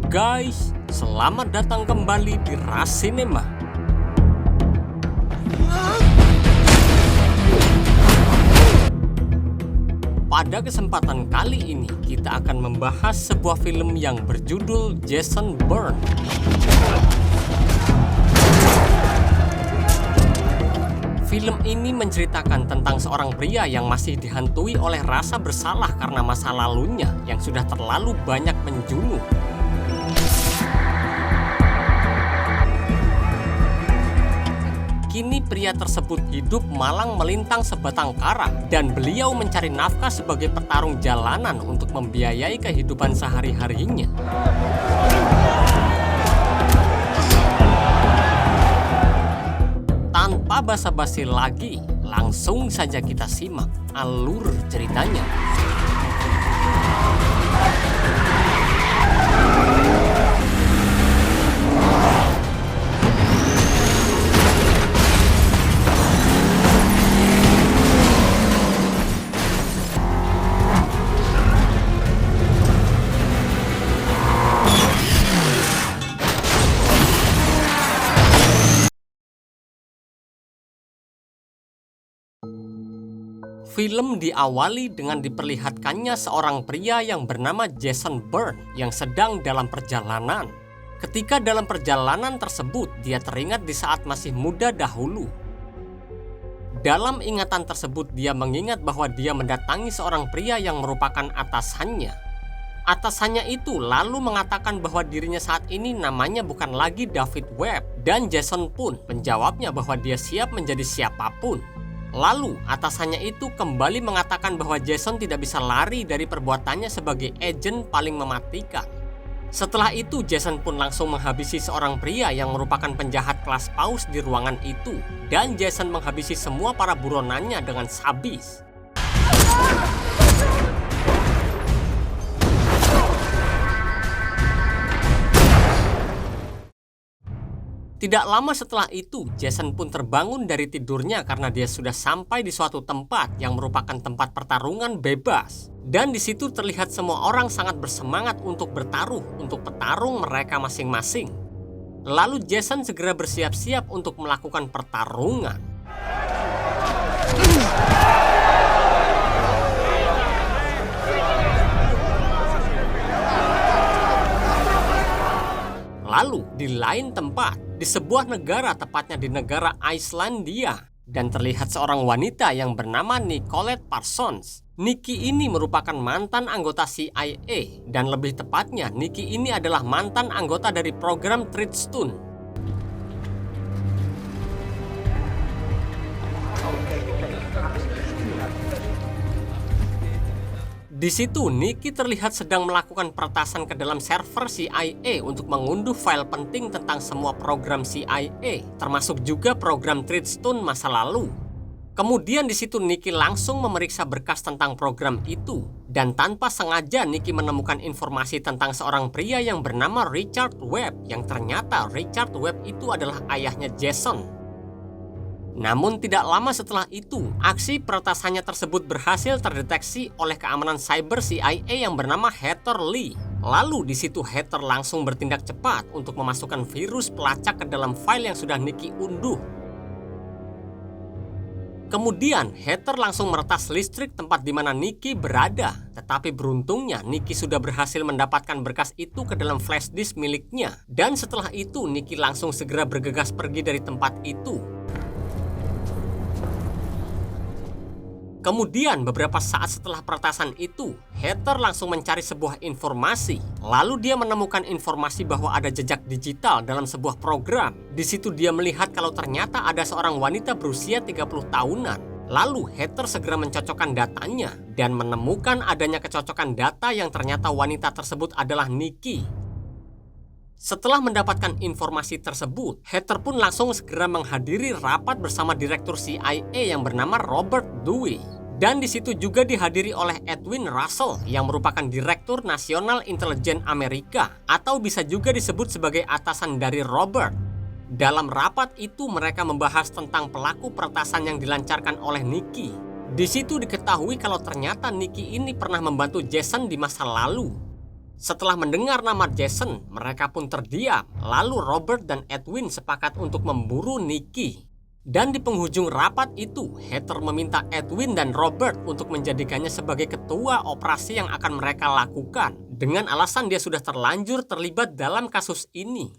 Halo guys, selamat datang kembali di Ras Cinema. Pada kesempatan kali ini, kita akan membahas sebuah film yang berjudul Jason Bourne. Film ini menceritakan tentang seorang pria yang masih dihantui oleh rasa bersalah karena masa lalunya yang sudah terlalu banyak menjunuh. Kini pria tersebut hidup malang melintang sebatang kara dan beliau mencari nafkah sebagai petarung jalanan untuk membiayai kehidupan sehari-harinya. Tanpa basa-basi lagi, langsung saja kita simak alur ceritanya. Film diawali dengan diperlihatkannya seorang pria yang bernama Jason Bourne yang sedang dalam perjalanan. Ketika dalam perjalanan tersebut, dia teringat di saat masih muda dahulu. Dalam ingatan tersebut, dia mengingat bahwa dia mendatangi seorang pria yang merupakan atasannya. Atasannya itu lalu mengatakan bahwa dirinya saat ini namanya bukan lagi David Webb, dan Jason pun menjawabnya bahwa dia siap menjadi siapapun. Lalu atasannya itu kembali mengatakan bahwa Jason tidak bisa lari dari perbuatannya sebagai agen paling mematikan. Setelah itu Jason pun langsung menghabisi seorang pria yang merupakan penjahat kelas paus di ruangan itu, dan Jason menghabisi semua para buronannya dengan sadis. Tidak lama setelah itu, Jason pun terbangun dari tidurnya karena dia sudah sampai di suatu tempat yang merupakan tempat pertarungan bebas. Dan di situ terlihat semua orang sangat bersemangat untuk bertaruh untuk petarung mereka masing-masing. Lalu Jason segera bersiap-siap untuk melakukan pertarungan. Lalu di lain tempat, di sebuah negara, tepatnya di negara Islandia, dan terlihat seorang wanita yang bernama Nicolette Parsons. Nikki ini merupakan mantan anggota CIA, dan lebih tepatnya Nikki ini adalah mantan anggota dari program Treadstone. Di situ, Nikki terlihat sedang melakukan peretasan ke dalam server CIA untuk mengunduh file penting tentang semua program CIA, termasuk juga program Treadstone masa lalu. Kemudian di situ Nikki langsung memeriksa berkas tentang program itu, dan tanpa sengaja Nikki menemukan informasi tentang seorang pria yang bernama Richard Webb, yang ternyata Richard Webb itu adalah ayahnya Jason. Namun tidak lama setelah itu, aksi peretasannya tersebut berhasil terdeteksi oleh keamanan cyber CIA yang bernama Heather Lee. Lalu di situ Heather langsung bertindak cepat untuk memasukkan virus pelacak ke dalam file yang sudah Nikki unduh. Kemudian Heather langsung meretas listrik tempat di mana Nikki berada. Tetapi beruntungnya Nikki sudah berhasil mendapatkan berkas itu ke dalam flash disk miliknya. Dan setelah itu Nikki langsung segera bergegas pergi dari tempat itu. Kemudian beberapa saat setelah peretasan itu, Heather langsung mencari sebuah informasi. Lalu dia menemukan informasi bahwa ada jejak digital dalam sebuah program. Di situ dia melihat kalau ternyata ada seorang wanita berusia 30 tahunan. Lalu Heather segera mencocokkan datanya dan menemukan adanya kecocokan data yang ternyata wanita tersebut adalah Nikki. Setelah mendapatkan informasi tersebut, Heather pun langsung segera menghadiri rapat bersama Direktur CIA yang bernama Robert Dewey. Dan di situ juga dihadiri oleh Edwin Russell yang merupakan Direktur Nasional Intelijen Amerika, atau bisa juga disebut sebagai atasan dari Robert. Dalam rapat itu mereka membahas tentang pelaku peretasan yang dilancarkan oleh Nikki. Di situ diketahui kalau ternyata Nikki ini pernah membantu Jason di masa lalu. Setelah mendengar nama Jason, mereka pun terdiam. Lalu Robert dan Edwin sepakat untuk memburu Nicky. Dan di penghujung rapat itu, Heather meminta Edwin dan Robert untuk menjadikannya sebagai ketua operasi yang akan mereka lakukan, dengan alasan dia sudah terlanjur terlibat dalam kasus ini.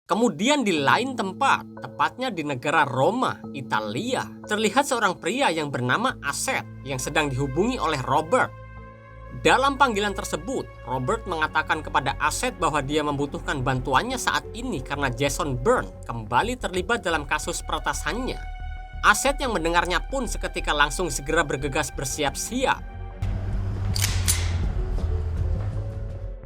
Kemudian di lain tempat, tepatnya di negara Roma, Italia, terlihat seorang pria yang bernama Aset yang sedang dihubungi oleh Robert. Dalam panggilan tersebut, Robert mengatakan kepada Aset bahwa dia membutuhkan bantuannya saat ini karena Jason Bourne kembali terlibat dalam kasus peretasannya. Aset yang mendengarnya pun seketika langsung segera bergegas bersiap-siap.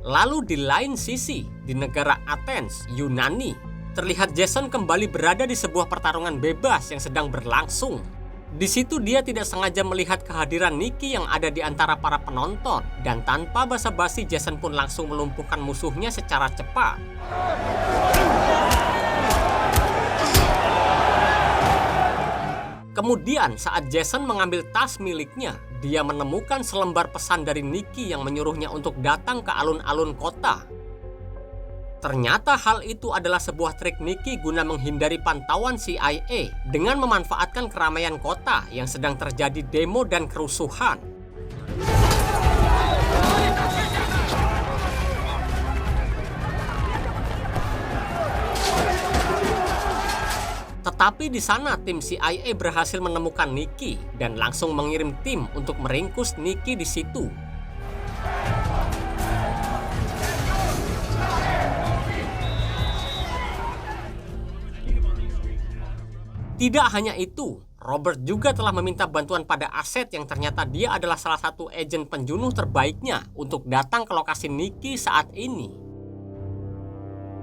Lalu di lain sisi, di negara Athens, Yunani, terlihat Jason kembali berada di sebuah pertarungan bebas yang sedang berlangsung. Di situ dia tidak sengaja melihat kehadiran Nicky yang ada di antara para penonton, dan tanpa basa-basi Jason pun langsung melumpuhkan musuhnya secara cepat. Kemudian saat Jason mengambil tas miliknya, dia menemukan selembar pesan dari Nicky yang menyuruhnya untuk datang ke alun-alun kota. Ternyata hal itu adalah sebuah trik Nicky guna menghindari pantauan CIA dengan memanfaatkan keramaian kota yang sedang terjadi demo dan kerusuhan. Tetapi di sana tim CIA berhasil menemukan Nicky dan langsung mengirim tim untuk meringkus Nicky di situ. Tidak hanya itu, Robert juga telah meminta bantuan pada Aset yang ternyata dia adalah salah satu agen penjunuh terbaiknya untuk datang ke lokasi Nicky saat ini.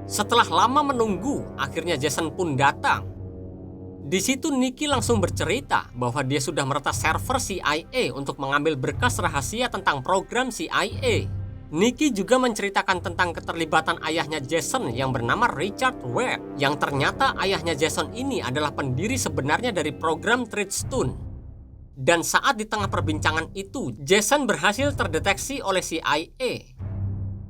Setelah lama menunggu, akhirnya Jason pun datang. Di situ Nicky langsung bercerita bahwa dia sudah meretas server CIA untuk mengambil berkas rahasia tentang program CIA. Nicky juga menceritakan tentang keterlibatan ayahnya Jason yang bernama Richard Webb, yang ternyata ayahnya Jason ini adalah pendiri sebenarnya dari program Treadstone. Dan saat di tengah perbincangan itu, Jason berhasil terdeteksi oleh CIA.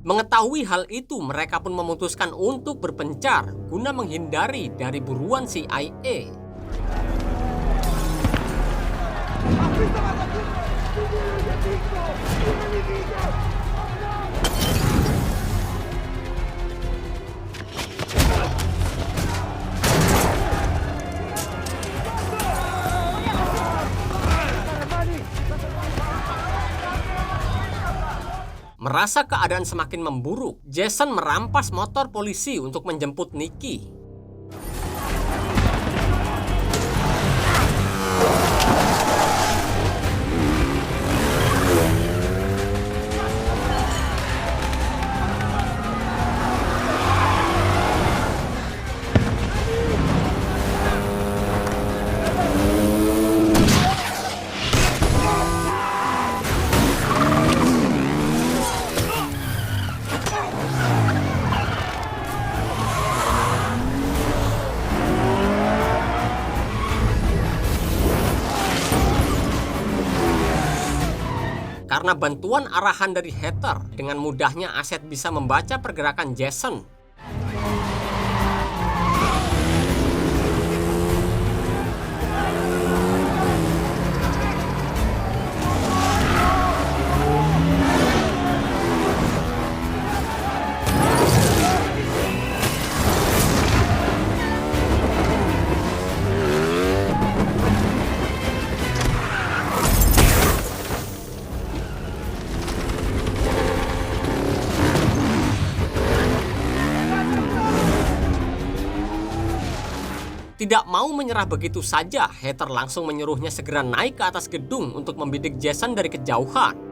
Mengetahui hal itu, mereka pun memutuskan untuk berpencar guna menghindari dari buruan CIA. Merasa keadaan semakin memburuk, Jason merampas motor polisi untuk menjemput Nicky. Karena bantuan arahan dari Heather, dengan mudahnya Aset bisa membaca pergerakan Jason. Tidak mau menyerah begitu saja, Heather langsung menyuruhnya segera naik ke atas gedung untuk membidik Jason dari kejauhan.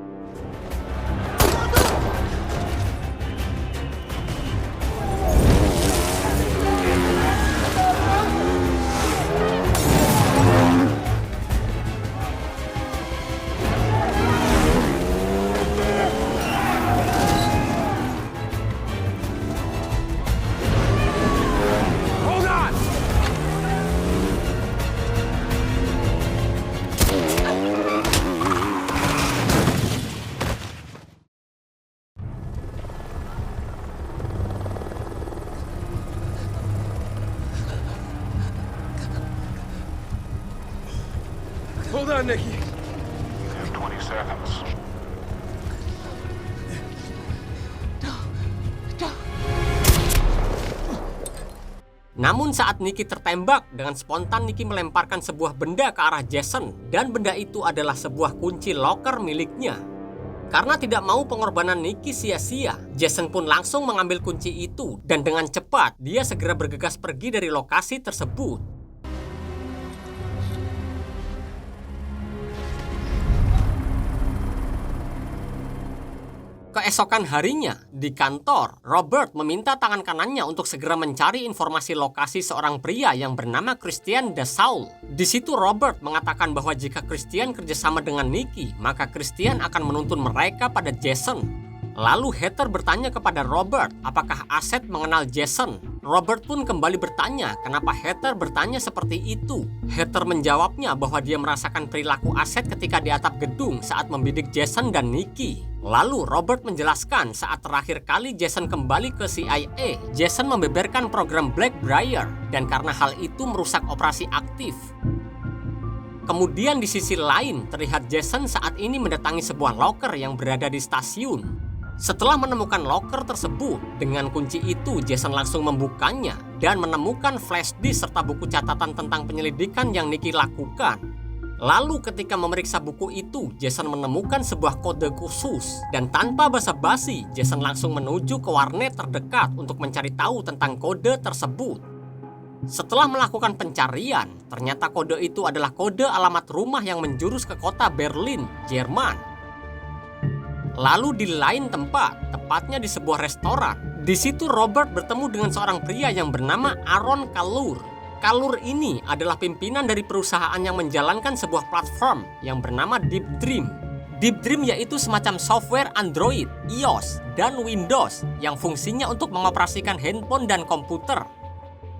Hold on, Nikki. You have 20 seconds. Namun saat Nikki tertembak, dengan spontan Nikki melemparkan sebuah benda ke arah Jason, dan benda itu adalah sebuah kunci loker miliknya. Karena tidak mau pengorbanan Nikki sia-sia, Jason pun langsung mengambil kunci itu, dan dengan cepat dia segera bergegas pergi dari lokasi tersebut. Keesokan harinya, di kantor, Robert meminta tangan kanannya untuk segera mencari informasi lokasi seorang pria yang bernama Christian DeSaul. Di situ Robert mengatakan bahwa jika Christian kerjasama dengan Nikki, maka Christian akan menuntun mereka pada Jason. Lalu Heather bertanya kepada Robert, apakah Aset mengenal Jason? Robert pun kembali bertanya kenapa Heather bertanya seperti itu. Heather menjawabnya bahwa dia merasakan perilaku Aset ketika di atap gedung saat membidik Jason dan Nikki. Lalu Robert menjelaskan saat terakhir kali Jason kembali ke CIA, Jason membeberkan program Blackbriar, dan karena hal itu merusak operasi aktif. Kemudian di sisi lain terlihat Jason saat ini mendatangi sebuah loker yang berada di stasiun. Setelah menemukan loker tersebut, dengan kunci itu Jason langsung membukanya dan menemukan flash disk serta buku catatan tentang penyelidikan yang Nikki lakukan. Lalu ketika memeriksa buku itu, Jason menemukan sebuah kode khusus, dan tanpa basa-basi, Jason langsung menuju ke warnet terdekat untuk mencari tahu tentang kode tersebut. Setelah melakukan pencarian, ternyata kode itu adalah kode alamat rumah yang menjurus ke kota Berlin, Jerman. Lalu di lain tempat, tepatnya di sebuah restoran, di situ Robert bertemu dengan seorang pria yang bernama Aaron Kalur. Kalur ini adalah pimpinan dari perusahaan yang menjalankan sebuah platform yang bernama Deep Dream. Deep Dream yaitu semacam software Android, iOS, dan Windows yang fungsinya untuk mengoperasikan handphone dan komputer.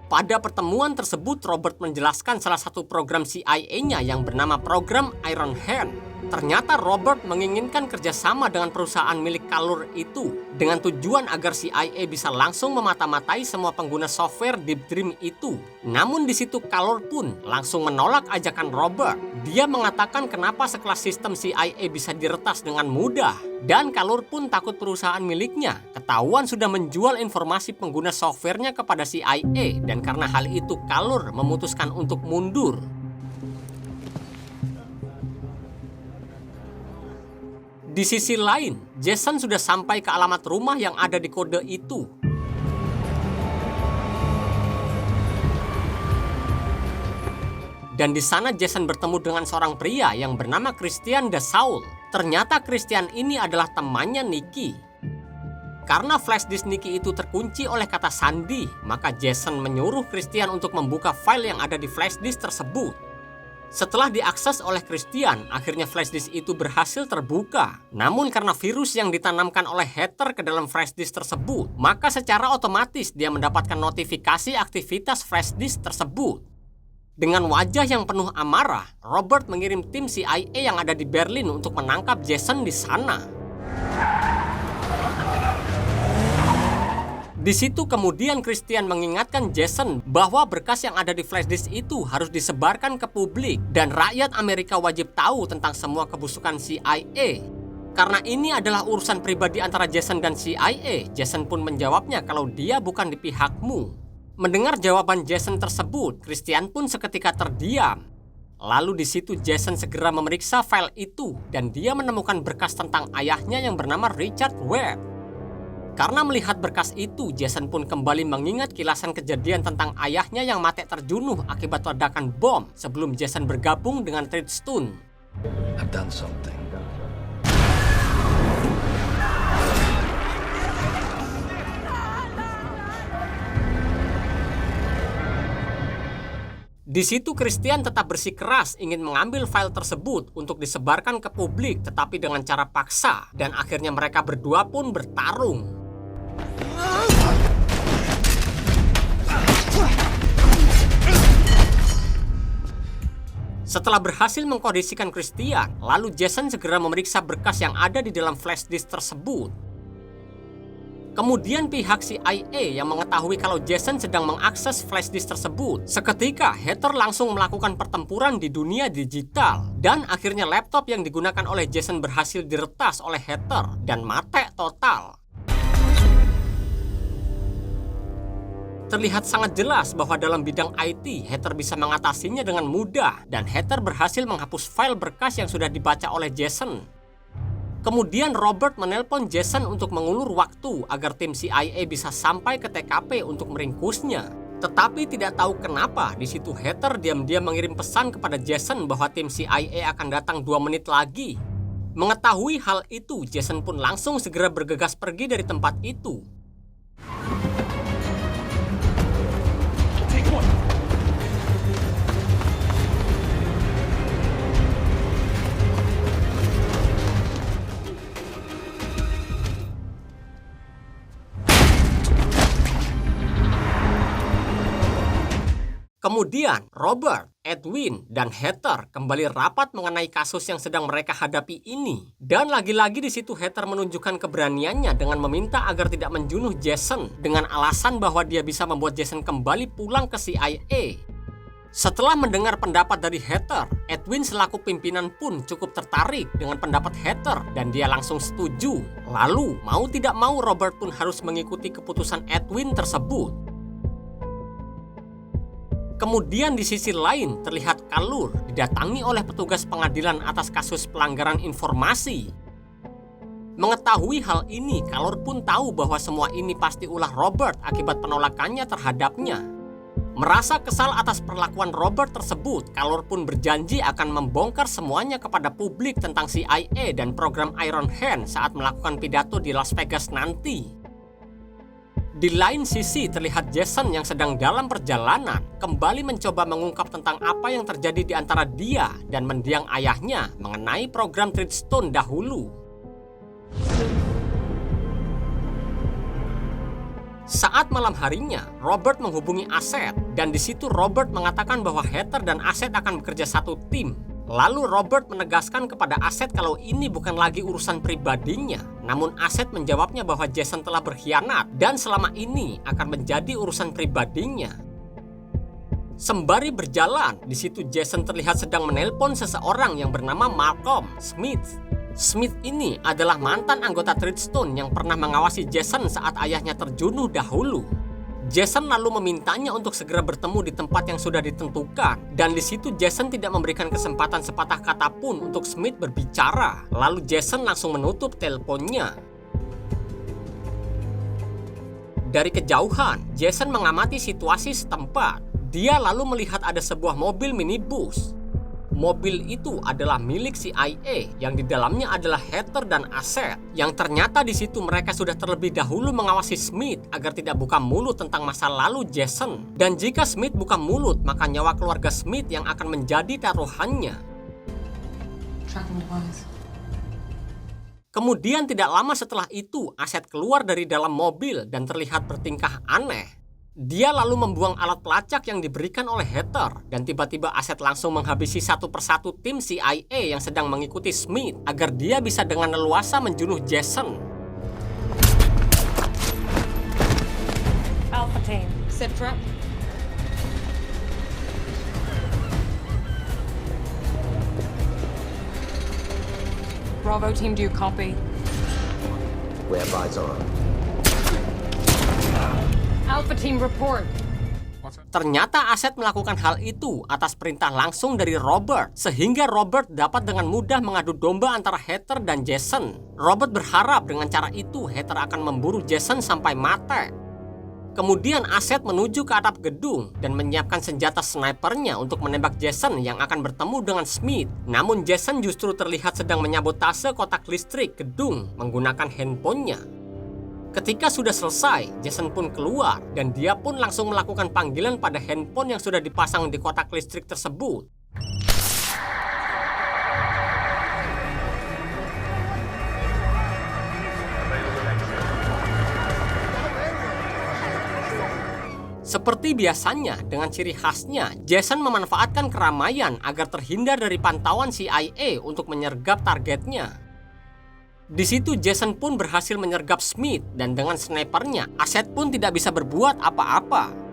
Pada pertemuan tersebut, Robert menjelaskan salah satu program CIA-nya yang bernama program Iron Hand. Ternyata Robert menginginkan kerjasama dengan perusahaan milik Kalur itu dengan tujuan agar CIA bisa langsung memata-matai semua pengguna software Deep Dream itu. Namun di situ Kalur pun langsung menolak ajakan Robert. Dia mengatakan kenapa sekelas sistem CIA bisa diretas dengan mudah. Dan Kalur pun takut perusahaan miliknya ketahuan sudah menjual informasi pengguna softwarenya kepada CIA, dan karena hal itu Kalur memutuskan untuk mundur. Di sisi lain, Jason sudah sampai ke alamat rumah yang ada di kode itu. Dan di sana Jason bertemu dengan seorang pria yang bernama Christian DeSaul. Ternyata Christian ini adalah temannya Nikki. Karena flash disk Nikki itu terkunci oleh kata sandi, maka Jason menyuruh Christian untuk membuka file yang ada di flash disk tersebut. Setelah diakses oleh Christian, akhirnya flash disk itu berhasil terbuka. Namun karena virus yang ditanamkan oleh Heather ke dalam flash disk tersebut, maka secara otomatis dia mendapatkan notifikasi aktivitas flash disk tersebut. Dengan wajah yang penuh amarah, Robert mengirim tim CIA yang ada di Berlin untuk menangkap Jason di sana. Di situ kemudian Christian mengingatkan Jason bahwa berkas yang ada di flash disk itu harus disebarkan ke publik dan rakyat Amerika wajib tahu tentang semua kebusukan CIA. Karena ini adalah urusan pribadi antara Jason dan CIA, Jason pun menjawabnya kalau dia bukan di pihakmu. Mendengar jawaban Jason tersebut, Christian pun seketika terdiam. Lalu di situ Jason segera memeriksa file itu dan dia menemukan berkas tentang ayahnya yang bernama Richard Webb. Karena melihat berkas itu, Jason pun kembali mengingat kilasan kejadian tentang ayahnya yang mati terjunuh akibat ledakan bom sebelum Jason bergabung dengan Treadstone. I've done something. Di situ Christian tetap bersikeras ingin mengambil file tersebut untuk disebarkan ke publik, tetapi dengan cara paksa, dan akhirnya mereka berdua pun bertarung. Setelah berhasil mengkondisikan Christian, lalu Jason segera memeriksa berkas yang ada di dalam flash disk tersebut. Kemudian pihak CIA yang mengetahui kalau Jason sedang mengakses flash disk tersebut, seketika hacker langsung melakukan pertempuran di dunia digital. Dan akhirnya laptop yang digunakan oleh Jason berhasil diretas oleh hacker dan mati total. Terlihat sangat jelas bahwa dalam bidang IT, hacker bisa mengatasinya dengan mudah dan hacker berhasil menghapus file berkas yang sudah dibaca oleh Jason. Kemudian Robert menelpon Jason untuk mengulur waktu agar tim CIA bisa sampai ke TKP untuk meringkusnya. Tetapi tidak tahu kenapa di situ hacker diam-diam mengirim pesan kepada Jason bahwa tim CIA akan datang 2 menit lagi. Mengetahui hal itu, Jason pun langsung segera bergegas pergi dari tempat itu. Kemudian, Robert, Edwin, dan Heather kembali rapat mengenai kasus yang sedang mereka hadapi ini. Dan lagi-lagi di situ Heather menunjukkan keberaniannya dengan meminta agar tidak menjunuh Jason dengan alasan bahwa dia bisa membuat Jason kembali pulang ke CIA. Setelah mendengar pendapat dari Heather, Edwin selaku pimpinan pun cukup tertarik dengan pendapat Heather dan dia langsung setuju. Lalu, mau tidak mau Robert pun harus mengikuti keputusan Edwin tersebut. Kemudian di sisi lain terlihat Kalur didatangi oleh petugas pengadilan atas kasus pelanggaran informasi. Mengetahui hal ini, Kalur pun tahu bahwa semua ini pasti ulah Robert akibat penolakannya terhadapnya. Merasa kesal atas perlakuan Robert tersebut, Kalur pun berjanji akan membongkar semuanya kepada publik tentang CIA dan program Iron Hand saat melakukan pidato di Las Vegas nanti. Di lain sisi terlihat Jason yang sedang dalam perjalanan kembali mencoba mengungkap tentang apa yang terjadi di antara dia dan mendiang ayahnya mengenai program Treadstone dahulu. Saat malam harinya, Robert menghubungi Aset dan di situ Robert mengatakan bahwa Heather dan Aset akan bekerja satu tim. Lalu Robert menegaskan kepada Aset kalau ini bukan lagi urusan pribadinya. Namun Aset menjawabnya bahwa Jason telah berkhianat dan selama ini akan menjadi urusan pribadinya. Sembari berjalan, di situ Jason terlihat sedang menelpon seseorang yang bernama Malcolm Smith. Smith ini adalah mantan anggota Treadstone yang pernah mengawasi Jason saat ayahnya terjunuh dahulu. Jason lalu memintanya untuk segera bertemu di tempat yang sudah ditentukan. Dan di situ Jason tidak memberikan kesempatan sepatah kata pun untuk Smith berbicara. Lalu Jason langsung menutup teleponnya. Dari kejauhan, Jason mengamati situasi setempat. Dia lalu melihat ada sebuah mobil minibus. Mobil itu adalah milik CIA yang di dalamnya adalah Heather dan Aset. Yang ternyata di situ mereka sudah terlebih dahulu mengawasi Smith agar tidak buka mulut tentang masa lalu Jason. Dan jika Smith buka mulut, maka nyawa keluarga Smith yang akan menjadi taruhannya. Kemudian tidak lama setelah itu, Aset keluar dari dalam mobil dan terlihat bertingkah aneh. Dia lalu membuang alat pelacak yang diberikan oleh Heather dan tiba-tiba Aset langsung menghabisi satu persatu tim CIA yang sedang mengikuti Smith agar dia bisa dengan leluasa menjunuh Jason. Alpha team, sit rep. Bravo team, do you copy? We have eyes on. Alpha team, report. Ternyata Aset melakukan hal itu atas perintah langsung dari Robert, sehingga Robert dapat dengan mudah mengadu domba antara Heather dan Jason. Robert berharap dengan cara itu Heather akan memburu Jason sampai mati. Kemudian Aset menuju ke atap gedung dan menyiapkan senjata snipernya untuk menembak Jason yang akan bertemu dengan Smith. Namun Jason justru terlihat sedang menyabotase kotak listrik gedung menggunakan handphonenya. Ketika sudah selesai, Jason pun keluar dan dia pun langsung melakukan panggilan pada handphone yang sudah dipasang di kotak listrik tersebut. Seperti biasanya, dengan ciri khasnya, Jason memanfaatkan keramaian agar terhindar dari pantauan CIA untuk menyergap targetnya. Di situ Jason pun berhasil menyergap Smith dan dengan snipernya, Asset pun tidak bisa berbuat apa-apa.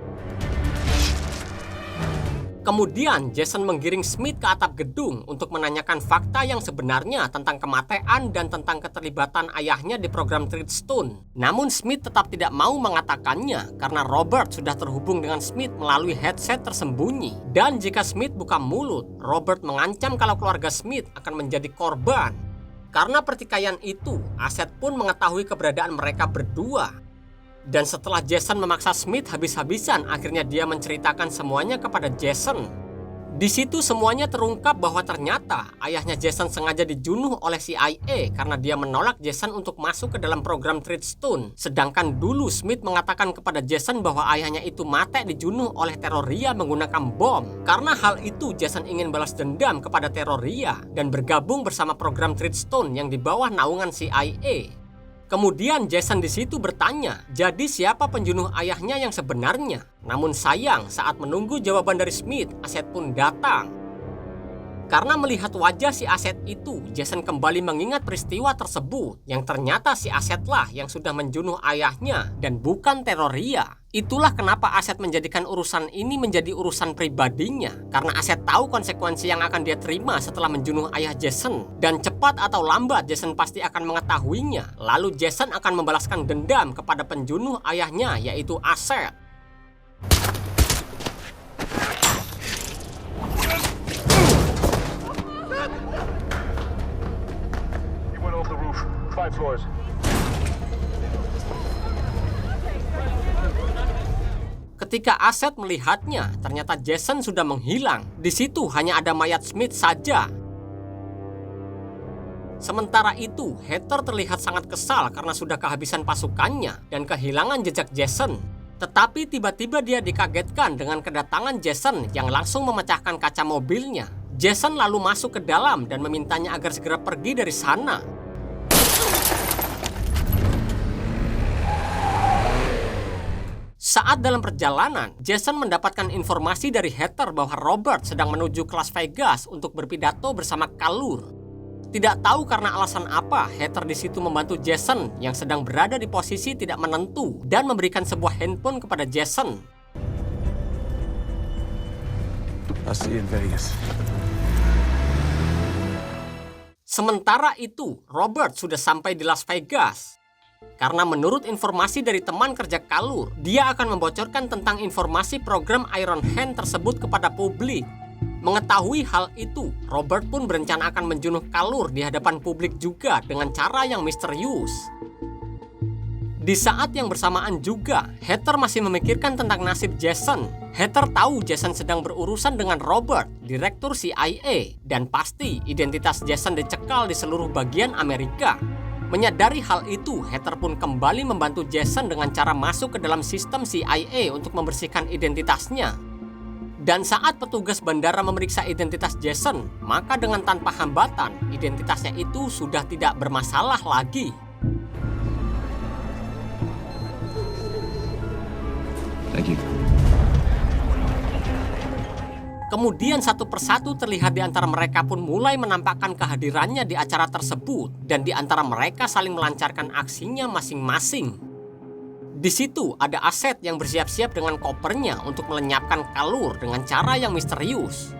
Kemudian Jason menggiring Smith ke atap gedung untuk menanyakan fakta yang sebenarnya tentang kematian dan tentang keterlibatan ayahnya di program Treadstone. Namun Smith tetap tidak mau mengatakannya karena Robert sudah terhubung dengan Smith melalui headset tersembunyi. Dan jika Smith buka mulut, Robert mengancam kalau keluarga Smith akan menjadi korban. Karena pertikaian itu, Asset pun mengetahui keberadaan mereka berdua. Dan setelah Jason memaksa Smith habis-habisan, akhirnya dia menceritakan semuanya kepada Jason. Di situ semuanya terungkap bahwa ternyata ayahnya Jason sengaja dijunuh oleh CIA karena dia menolak Jason untuk masuk ke dalam program Treadstone. Sedangkan dulu Smith mengatakan kepada Jason bahwa ayahnya itu mati dijunuh oleh Terroria menggunakan bom. Karena hal itu, Jason ingin balas dendam kepada Terroria dan bergabung bersama program Treadstone yang di bawah naungan CIA. Kemudian Jason di situ bertanya, jadi siapa penjunuh ayahnya yang sebenarnya? Namun sayang, saat menunggu jawaban dari Smith, Asset pun datang. Karena melihat wajah si Asset itu, Jason kembali mengingat peristiwa tersebut, yang ternyata si Asset lah yang sudah menjunuh ayahnya dan bukan Terroria. Itulah kenapa Asset menjadikan urusan ini menjadi urusan pribadinya, karena Asset tahu konsekuensi yang akan dia terima setelah menjunuh ayah Jason. Dan cepat atau lambat Jason pasti akan mengetahuinya. Lalu Jason akan membalaskan dendam kepada penjunuh ayahnya, yaitu Asset. He went off the roof. 5 floors. Ketika Asset melihatnya, ternyata Jason sudah menghilang. Di situ hanya ada mayat Smith saja. Sementara itu, Heather terlihat sangat kesal karena sudah kehabisan pasukannya dan kehilangan jejak Jason. Tetapi tiba-tiba dia dikagetkan dengan kedatangan Jason yang langsung memecahkan kaca mobilnya. Jason lalu masuk ke dalam dan memintanya agar segera pergi dari sana. Saat dalam perjalanan, Jason mendapatkan informasi dari Heather bahwa Robert sedang menuju ke Las Vegas untuk berpidato bersama Kalur. Tidak tahu karena alasan apa, Heather di situ membantu Jason yang sedang berada di posisi tidak menentu dan memberikan sebuah handphone kepada Jason. I'll see you in Vegas. Sementara itu, Robert sudah sampai di Las Vegas. Karena menurut informasi dari teman kerja Kalur, dia akan membocorkan tentang informasi program Iron Hand tersebut kepada publik. Mengetahui hal itu, Robert pun berencana akan menjunuh Kalur di hadapan publik juga dengan cara yang misterius. Di saat yang bersamaan juga, Heather masih memikirkan tentang nasib Jason. Heather tahu Jason sedang berurusan dengan Robert, direktur CIA, dan pasti identitas Jason dicekal di seluruh bagian Amerika. Menyadari hal itu, Heather pun kembali membantu Jason dengan cara masuk ke dalam sistem CIA untuk membersihkan identitasnya. Dan saat petugas bandara memeriksa identitas Jason, maka dengan tanpa hambatan, identitasnya itu sudah tidak bermasalah lagi. Thank you. Kemudian satu persatu terlihat di antara mereka pun mulai menampakkan kehadirannya di acara tersebut, dan di antara mereka saling melancarkan aksinya masing-masing. Di situ ada Asset yang bersiap-siap dengan kopernya untuk melenyapkan Kalur dengan cara yang misterius.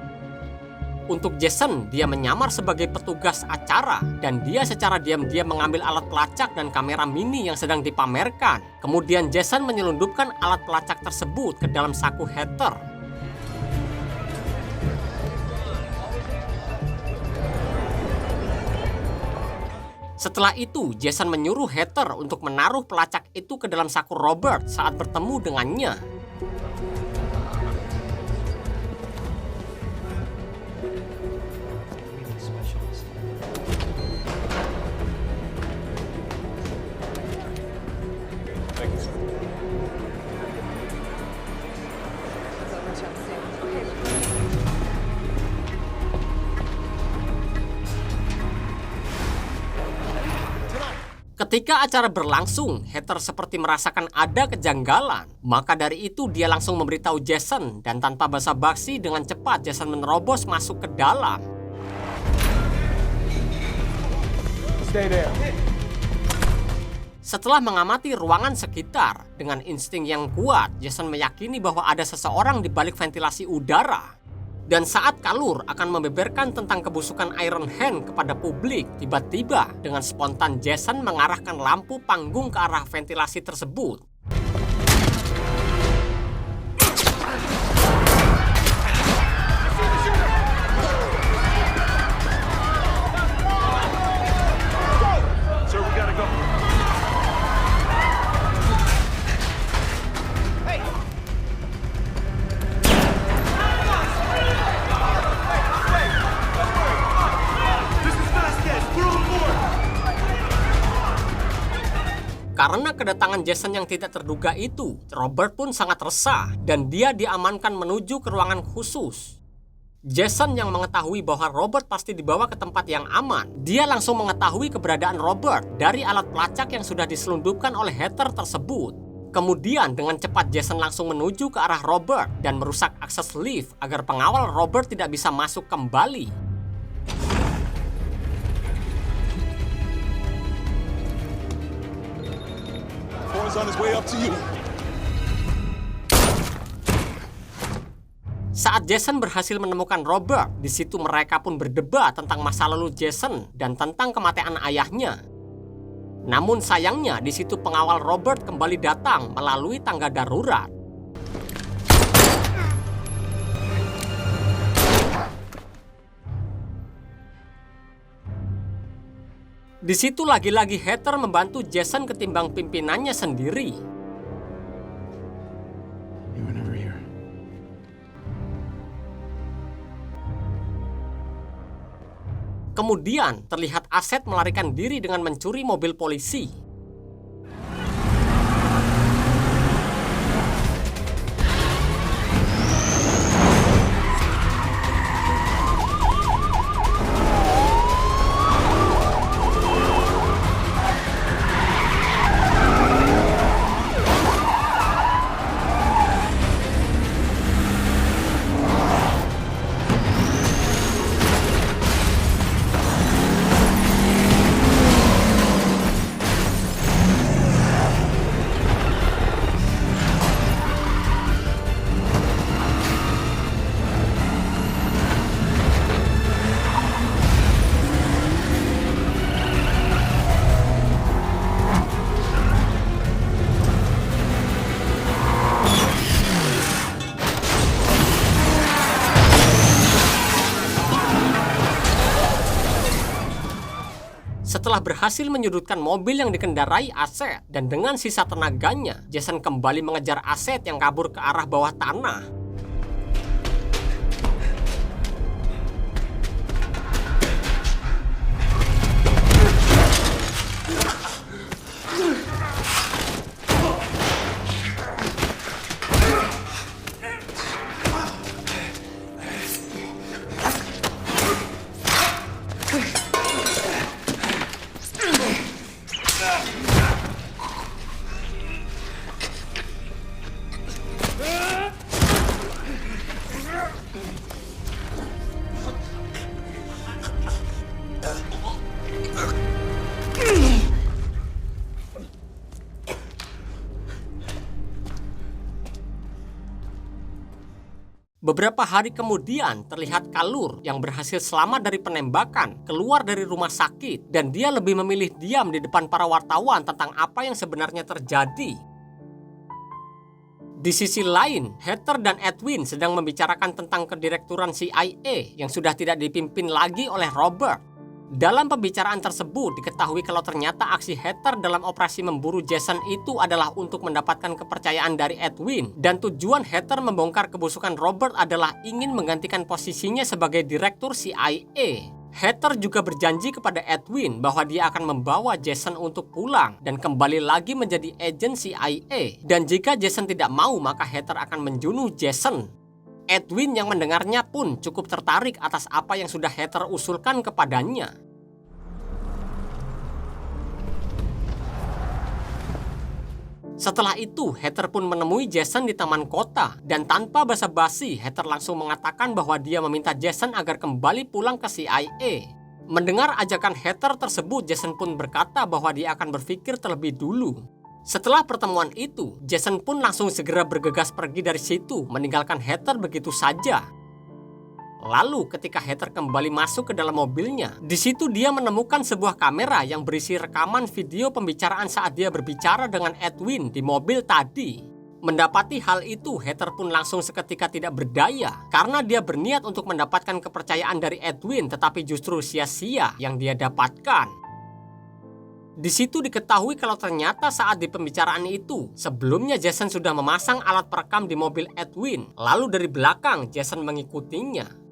Untuk Jason, dia menyamar sebagai petugas acara dan dia secara diam-diam mengambil alat pelacak dan kamera mini yang sedang dipamerkan. Kemudian Jason menyelundupkan alat pelacak tersebut ke dalam saku Heather. Setelah itu, Jason menyuruh Heather untuk menaruh pelacak itu ke dalam saku Robert saat bertemu dengannya. Ketika acara berlangsung, Heather seperti merasakan ada kejanggalan. Maka dari itu dia langsung memberitahu Jason dan tanpa basa-basi dengan cepat Jason menerobos masuk ke dalam. Stay there. Setelah mengamati ruangan sekitar, dengan insting yang kuat, Jason meyakini bahwa ada seseorang di balik ventilasi udara. Dan saat Kalur akan membeberkan tentang kebusukan Iron Hand kepada publik, tiba-tiba dengan spontan Jason mengarahkan lampu panggung ke arah ventilasi tersebut. Sir, we gotta go. Karena kedatangan Jason yang tidak terduga itu, Robert pun sangat resah dan dia diamankan menuju ke ruangan khusus. Jason yang mengetahui bahwa Robert pasti dibawa ke tempat yang aman, dia langsung mengetahui keberadaan Robert dari alat pelacak yang sudah diselundupkan oleh Heather tersebut. Kemudian dengan cepat Jason langsung menuju ke arah Robert dan merusak akses lift agar pengawal Robert tidak bisa masuk kembali. Boy's on his way up to you. Saat Jason berhasil menemukan Robert, di situ mereka pun berdebat tentang masa lalu Jason dan tentang kematian ayahnya. Namun sayangnya di situ pengawal Robert kembali datang melalui tangga darurat. Di situ lagi-lagi Heather membantu Jason ketimbang pimpinannya sendiri. You were never here. Kemudian terlihat Aset melarikan diri dengan mencuri mobil polisi. Setelah berhasil menyudutkan mobil yang dikendarai Aset dan dengan sisa tenaganya, Jason kembali mengejar Aset yang kabur ke arah bawah tanah. Beberapa hari kemudian terlihat Kalur yang berhasil selamat dari penembakan keluar dari rumah sakit dan dia lebih memilih diam di depan para wartawan tentang apa yang sebenarnya terjadi. Di sisi lain, Heather dan Edwin sedang membicarakan tentang kedirekturan CIA yang sudah tidak dipimpin lagi oleh Robert. Dalam pembicaraan tersebut diketahui kalau ternyata aksi Heather dalam operasi memburu Jason itu adalah untuk mendapatkan kepercayaan dari Edwin dan tujuan Heather membongkar kebusukan Robert adalah ingin menggantikan posisinya sebagai direktur CIA. Heather juga berjanji kepada Edwin bahwa dia akan membawa Jason untuk pulang dan kembali lagi menjadi agen CIA dan jika Jason tidak mau maka Heather akan membunuh Jason. Edwin yang mendengarnya pun cukup tertarik atas apa yang sudah Heather usulkan kepadanya. Setelah itu, Heather pun menemui Jason di taman kota dan tanpa basa-basi, Heather langsung mengatakan bahwa dia meminta Jason agar kembali pulang ke CIA. Mendengar ajakan Heather tersebut, Jason pun berkata bahwa dia akan berpikir terlebih dulu. Setelah pertemuan itu, Jason pun langsung segera bergegas pergi dari situ, meninggalkan Heather begitu saja. Lalu ketika Heather kembali masuk ke dalam mobilnya, di situ dia menemukan sebuah kamera yang berisi rekaman video pembicaraan saat dia berbicara dengan Edwin di mobil tadi. Mendapati hal itu, Heather pun langsung seketika tidak berdaya karena dia berniat untuk mendapatkan kepercayaan dari Edwin, tetapi justru sia-sia yang dia dapatkan. Di situ diketahui kalau ternyata saat di pembicaraan itu, sebelumnya Jason sudah memasang alat perekam di mobil Edwin, lalu dari belakang Jason mengikutinya.